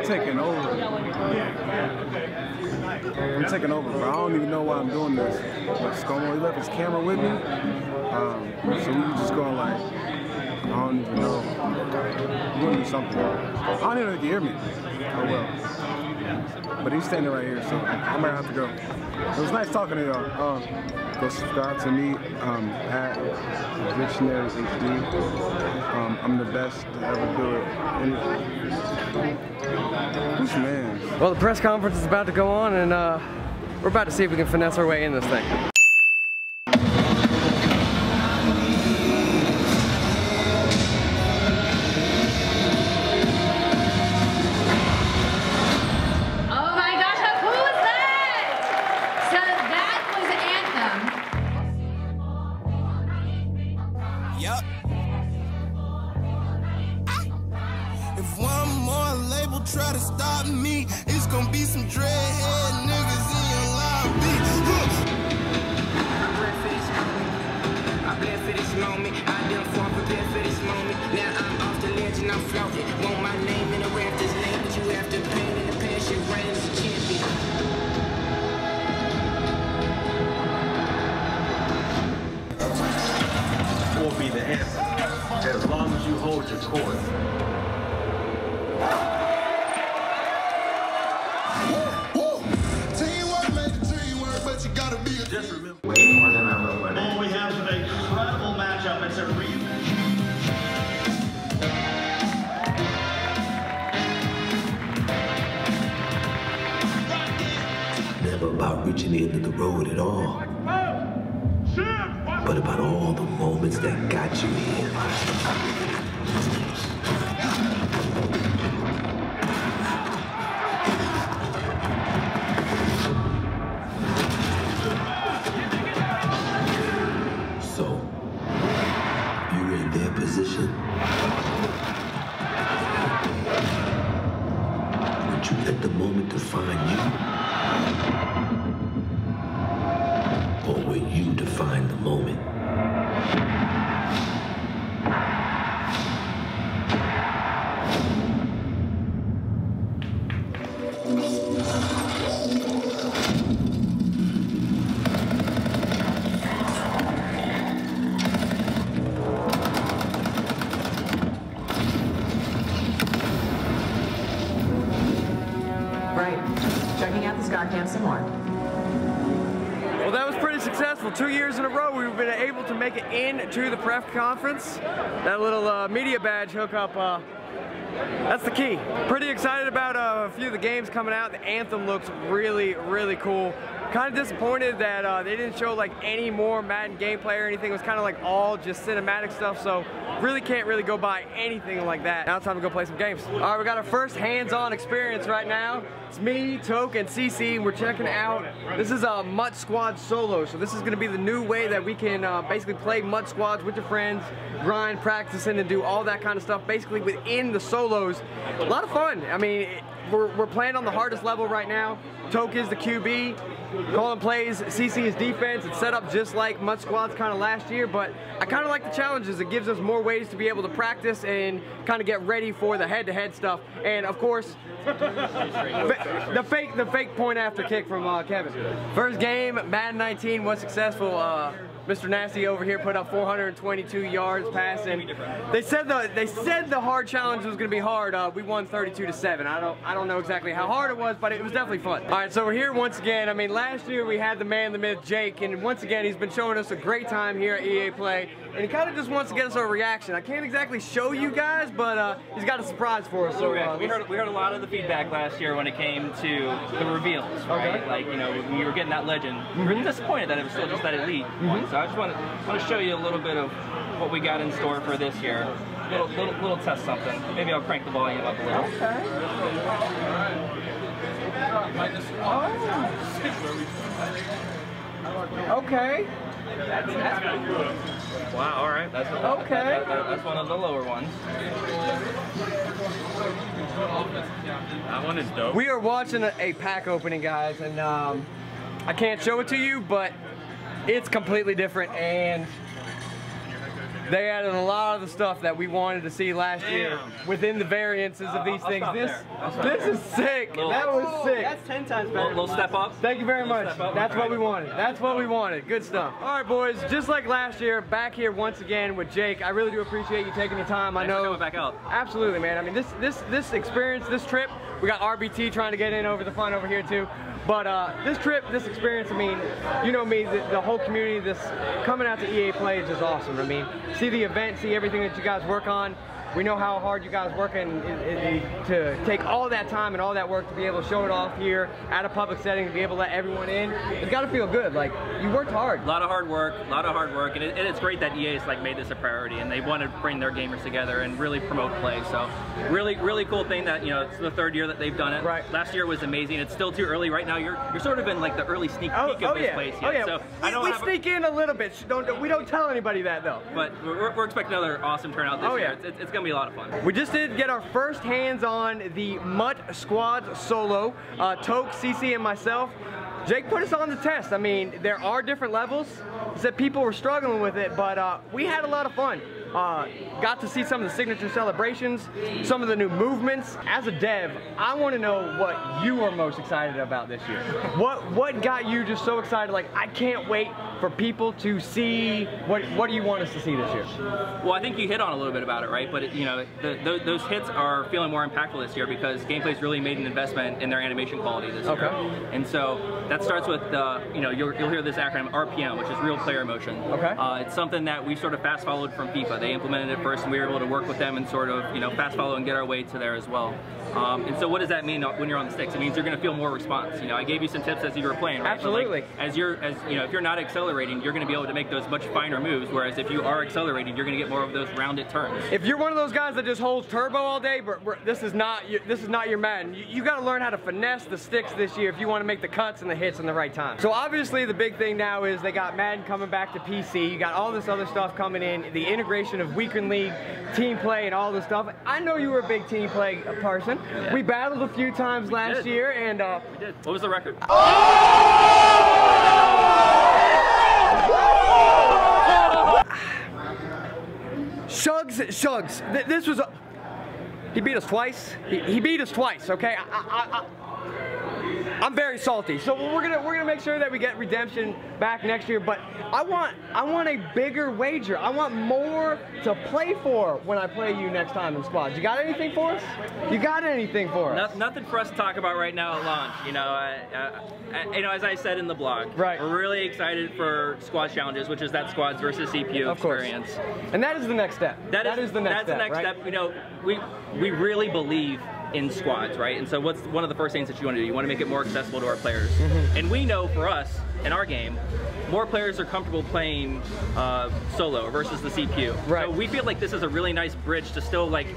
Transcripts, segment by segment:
taking over. I'm taking over, bro. I don't even know why I'm doing this. But Scomo, he left his camera with me. So we just going like, I don't even know. We're gonna do something. I don't even know if he can hear me. Oh well. But he's standing right here, so I might have to go. It was nice talking to y'all. Go subscribe to me at Dictionary HD. I'm the best to ever do it. Who's man? Well, the press conference is about to go on, and we're about to see if we can finesse our way in this thing. Try to stop me, it's gonna be some dreadhead niggas in your lobby. I bled for this moment, I done fought prepared for this moment. Now I'm off the ledge and I'm floating. Want my name in the rafters, name that you have to pain in the past. You ran as a champion. Will be the answer, as long as you hold your course. Just remember, way more than I will. Well, we have an incredible matchup. It's a never about reaching the end of the road at all, but about all the moments that got you here. Position. Would you let the moment define you? Or will you define the moment? Checking out the Scar Cam some more. Well, that was pretty successful. 2 years in a row we've been able to make it into the press conference. That little media badge hookup, that's the key. Pretty excited about a few of the games coming out. The anthem looks really, really cool. Kind of disappointed that they didn't show like any more Madden gameplay or anything. It was kind of like all just cinematic stuff, so really can't really go by anything like that. Now it's time to go play some games. All right, we got our first hands-on experience right now. It's me, Toke, and CC, and we're checking out. This is a MUT Squad solo, so this is gonna be the new way that we can basically play MUT Squads with your friends, grind, practicing, and do all that kind of stuff basically within the solos. A lot of fun. I mean, we're playing on the hardest level right now. Toke is the QB, calling plays, CC is defense. It's set up just like MUT Squads kind of last year, but I kind of like the challenges. It gives us more ways to be able to practice and kind of get ready for the head-to-head stuff. And of course, the fake point after kick from Kevin. First game, Madden 19 was successful. Mr. Nasty over here put up 422 yards passing. They said the hard challenge was going to be hard. We won 32-7. I don't know exactly how hard it was, but it was definitely fun. All right, so we're here once again. I mean, last year we had the man, the myth, Jake, and once again he's been showing us a great time here at EA Play, and he kind of just wants to get us a reaction. I can't exactly show you guys, but he's got a surprise for us. So we heard a lot of the feedback last year when it came to the reveals, right? Okay. Like, you know, when you were getting that legend, we were disappointed that it was still just that elite one. So I just want to show you a little bit of what we got in store for this year. Little test something. Maybe I'll crank the volume up a little. Okay. Oh. Okay. Wow, all right. That's one of the lower ones. That one is dope. We are watching a pack opening, guys, and I can't show it to you, but it's completely different, and They added a lot of the stuff that we wanted to see last year within the variances of these things. This is sick. That was sick. That's 10 times better. Little step up. Thank you very much. That's what we wanted. That's what we wanted. Good stuff. All right, boys. Just like last year, back here once again with Jake. I really do appreciate you taking your time. I know. Coming back out. Absolutely, man. I mean, this experience, this trip. We got RBT trying to get in over the front over here too. But this trip, this experience, I mean, you know me, the whole community, this coming out to EA Play is just awesome. I mean, see the event, see everything that you guys work on. We know how hard you guys work and to take all that time and all that work to be able to show it off here at a public setting, to be able to let everyone in. It's got to feel good. Like, you worked hard. A lot of hard work, and it's great that EA's like made this a priority, and they want to bring their gamers together and really promote play. So, really cool thing that, you know, it's the 3rd year that they've done it. Right. Last year was amazing. It's still too early right now. You're sort of in like the early sneak peek of this place yet. Oh, yeah. So we sneak in a little bit. We don't tell anybody that though. But we're expecting another awesome turnout this year. It's gonna be a lot of fun. We just did get our first hands on the Mutt Squad solo. Toke, CC, and myself. Jake put us on the test. I mean, there are different levels. He said people were struggling with it, but we had a lot of fun. Got to see some of the signature celebrations, some of the new movements. As a dev, I want to know what you are most excited about this year. What got you just so excited? Like, I can't wait for people to see. What do you want us to see this year? Well, I think you hit on a little bit about it, right? But you know, those hits are feeling more impactful this year because Gameplays really made an investment in their animation quality this year. And so that starts with you know, you'll hear this acronym RPM, which is Real Player Motion. It's something that we sort of fast followed from FIFA. They implemented it first, and we were able to work with them and sort of, you know, fast follow and get our way to there as well. And so what does that mean when you're on the sticks? It means you're going to feel more response. You know, I gave you some tips as you were playing, right? Absolutely. But like, as you know, if you're not accelerating, you're going to be able to make those much finer moves. Whereas if you are accelerating, you're going to get more of those rounded turns. If you're one of those guys that just holds turbo all day, this is not your Madden. You got to learn how to finesse the sticks this year if you want to make the cuts and the hits in the right time. So obviously the big thing now is they got Madden coming back to PC. You got all this other stuff coming in, the integration of weekend league, team play, and all this stuff. I know you were a big team play person. Yeah. We battled a few times last year, and we did. What was the record? Shugs. This was he beat us twice. He beat us twice. Okay. I'm very salty, so we're gonna make sure that we get redemption back next year. But I want a bigger wager. I want more to play for when I play you next time in squads. You got anything for us? You got anything for us? Nothing for us to talk about right now at launch. You know, as I said in the blog, right. We're really excited for squad challenges, which is that squads versus CPU experience. And that is the next step. That is the next step. You know, we really believe in squads, right? And so what's one of the first things that you want to do? You want to make it more accessible to our players. And we know for us, in our game, more players are comfortable playing solo versus the CPU. Right. So we feel like this is a really nice bridge to still like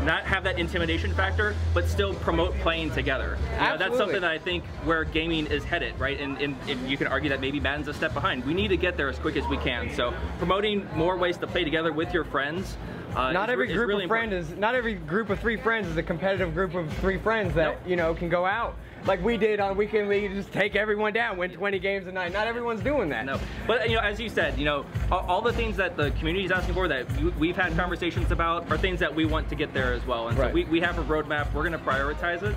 not have that intimidation factor, but still promote playing together. You know, that's something that I think where gaming is headed, right? And you can argue that maybe Madden's a step behind. We need to get there as quick as we can. So promoting more ways to play together with your friends. Not every group of 3 friends is a competitive group of 3 friends that you know can go out like we did on Weekend League, just take everyone down, win 20 games a night. Not everyone's doing that. No, but you know, as you said, you know, all the things that the community is asking for that we've had conversations about are things that we want to get there as well. And so we have a roadmap. We're going to prioritize it,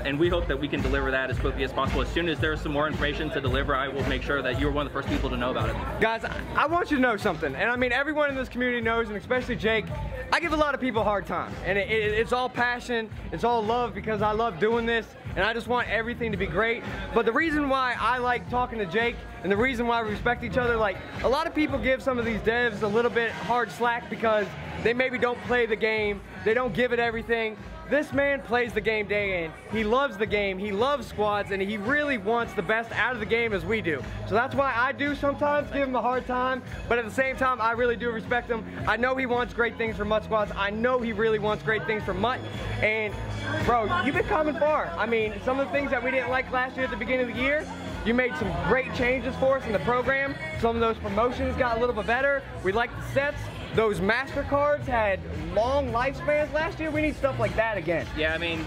and we hope that we can deliver that as quickly as possible. As soon as there's some more information to deliver, I will make sure that you're one of the first people to know about it. Guys, I want you to know something, and I mean everyone in this community knows, and especially Jake. I give a lot of people a hard time, and it's all passion, it's all love, because I love doing this, and I just want everything to be great. But the reason why I like talking to Jake, and the reason why we respect each other, like a lot of people give some of these devs a little bit hard slack because they maybe don't play the game, they don't give it everything. This man plays the game day in. He loves the game, he loves squads, and he really wants the best out of the game as we do. So that's why I do sometimes give him a hard time, but at the same time, I really do respect him. I know he wants great things for Mutt squads. I know he really wants great things for Mutt. And bro, you've been coming far. I mean, some of the things that we didn't like last year at the beginning of the year, you made some great changes for us in the program. Some of those promotions got a little bit better. We liked the sets. Those MasterCards had long lifespans last year. We need stuff like that again. Yeah, I mean,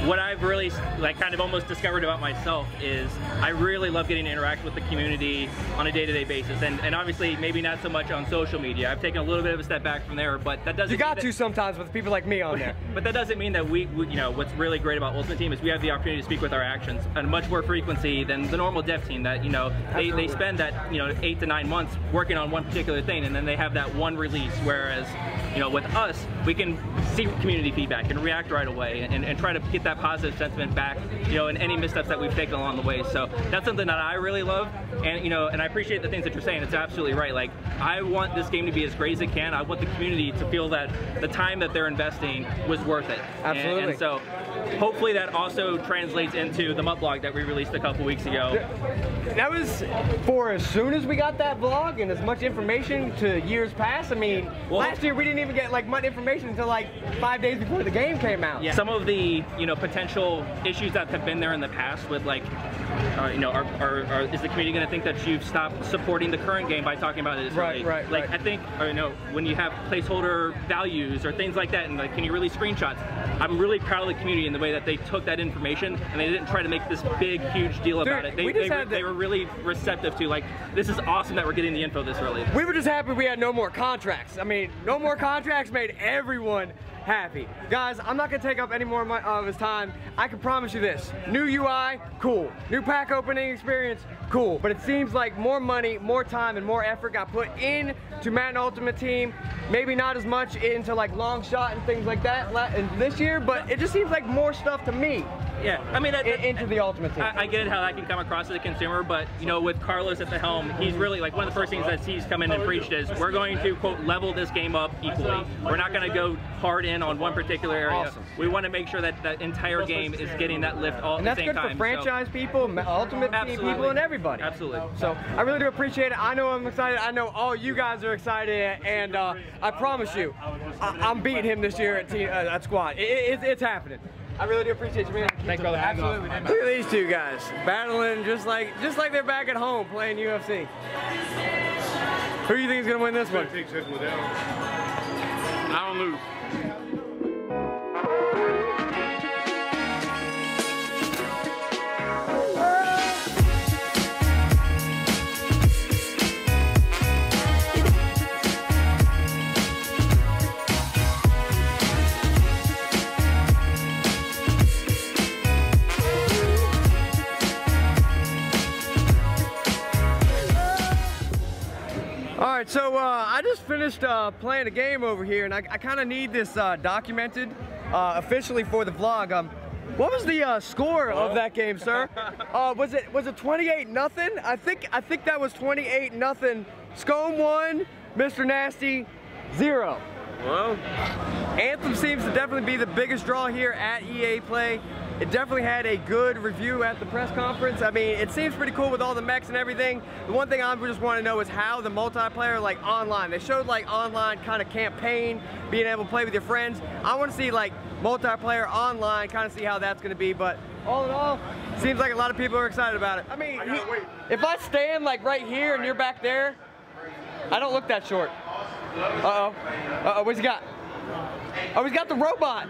what I've really like kind of almost discovered about myself is I really love getting to interact with the community on a day-to-day basis, and obviously maybe not so much on social media. I've taken a little bit of a step back from there, but that doesn't. You got to sometimes with people like me on there. But that doesn't mean that we, you know, what's really great about Ultimate Team is we have the opportunity to speak with our actions at much more frequency than the normal dev team that, you know, they spend that, you know, 8 to 9 months working on one particular thing, and then they have that one release, whereas, you know, with us, we can see community feedback and react right away and try to get that positive sentiment back, you know, in any missteps that we've taken along the way. So that's something that I really love, and, you know, and I appreciate the things that you're saying. It's absolutely right. Like, I want this game to be as great as it can. I want the community to feel that the time that they're investing was worth it. Absolutely. And so hopefully that also translates into the MUT blog that we released a couple weeks ago. That was for as soon as we got that blog and as much information to years past. I mean, last year we didn't even get like much information until like 5 days before the game came out. Yeah. Some of the, you know, potential issues that have been there in the past with like, you know, is the community going to think that you've stopped supporting the current game by talking about it? Right. Like, I think, you know, when you have placeholder values or things like that, and like, can you release screenshots? I'm really proud of the community in the way that they took that information and they didn't try to make this big, huge deal about it. They were really receptive to, like, this is awesome that we're getting the info this early. We were just happy we had no more contracts. I mean, no more contracts made everyone happy. Guys, I'm not gonna take up any more of his time. I can promise you this: new UI, cool. New pack opening experience, cool. But it seems like more money, more time, and more effort got put in to Madden Ultimate Team. Maybe not as much into like long shot and things like that this year, but it just seems like more stuff to me. Yeah, I mean, into the Ultimate Team. I get it how that can come across to the consumer, but, you know, with Carlos at the helm, he's really, like, one of the first things that he's come in and preached is we're going to, quote, level this game up equally. We're not going to go hard in on one particular area. Awesome. We want to make sure that that entire game is getting that lift all at the same time. And that's good for franchise people, Ultimate Team people, and everybody. Absolutely. So I really do appreciate it. I know I'm excited. I know all you guys are excited, and I promise you, I'm beating him this year at Squad. It's happening. I really do appreciate you, man. Thanks, brother. Absolutely. Look at these two guys battling just like they're back at home playing UFC. Who do you think is gonna win this one? I don't lose. Alright, so I just finished playing a game over here, and I kind of need this documented officially for the vlog. What was the score of that game, sir? Was it 28-0? I think that was 28-0. Scomo 1, Mr. Nasty 0. Well, Anthem seems to definitely be the biggest draw here at EA Play. It definitely had a good review at the press conference. I mean, it seems pretty cool with all the mechs and everything. The one thing I just want to know is how the multiplayer, like online. They showed like online kind of campaign, being able to play with your friends. I want to see like multiplayer online, kind of see how that's going to be. But all in all, seems like a lot of people are excited about it. I mean, if I stand like right here and you're back there, I don't look that short. Uh-oh. Uh-oh, what's he got? Oh, he's got the robot.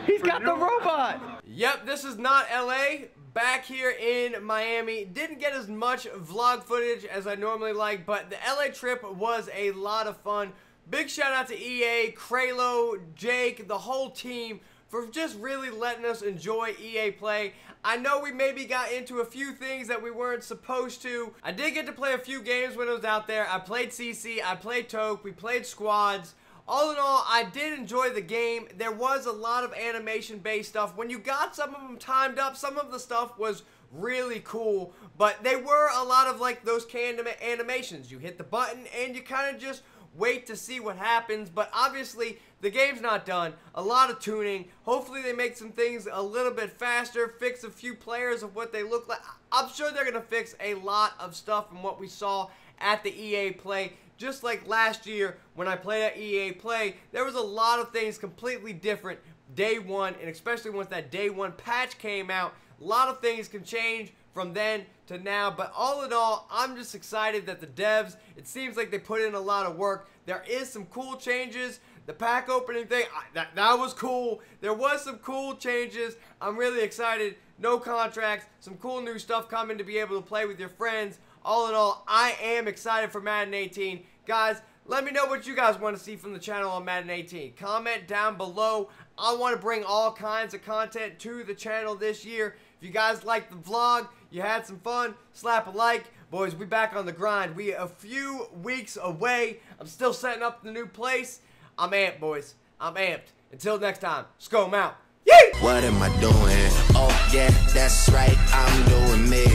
He's got the robot. Yep, this is not LA. Back here in Miami. Didn't get as much vlog footage as I normally like, but the LA trip was a lot of fun. Big shout out to EA, Kralo, Jake, the whole team for just really letting us enjoy EA Play. I know we maybe got into a few things that we weren't supposed to. I did get to play a few games when I was out there. I played CC, I played Toke, we played squads. All in all, I did enjoy the game. There was a lot of animation-based stuff. When you got some of them timed up, some of the stuff was really cool, but they were a lot of like those canned animations. You hit the button and you kind of just wait to see what happens, but obviously the game's not done. A lot of tuning. Hopefully they make some things a little bit faster, fix a few players of what they look like. I'm sure they're going to fix a lot of stuff from what we saw at the EA Play. Just like last year when I played at EA Play, there was a lot of things completely different day one, and especially once that day one patch came out, a lot of things can change from then to now. But all in all, I'm just excited that the devs, it seems like they put in a lot of work. There is some cool changes. the pack opening thing, that was cool. There was some cool changes. I'm really excited. No contracts, some cool new stuff coming to be able to play with your friends. All in all, I am excited for Madden 18. Guys, let me know what you guys want to see from the channel on Madden 18. Comment down below. I want to bring all kinds of content to the channel this year. If you guys liked the vlog, you had some fun, slap a like. Boys, we back on the grind. We a few weeks away. I'm still setting up the new place. I'm amped, boys. I'm amped. Until next time, Scomo out. Yay! What am I doing? Oh yeah, that's right, I'm doing me.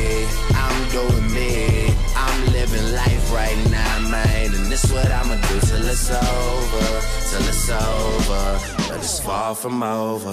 I'm doing me. I'm living life right now, man. And this what I'ma do till it's over. Till it's over. But it's far from over.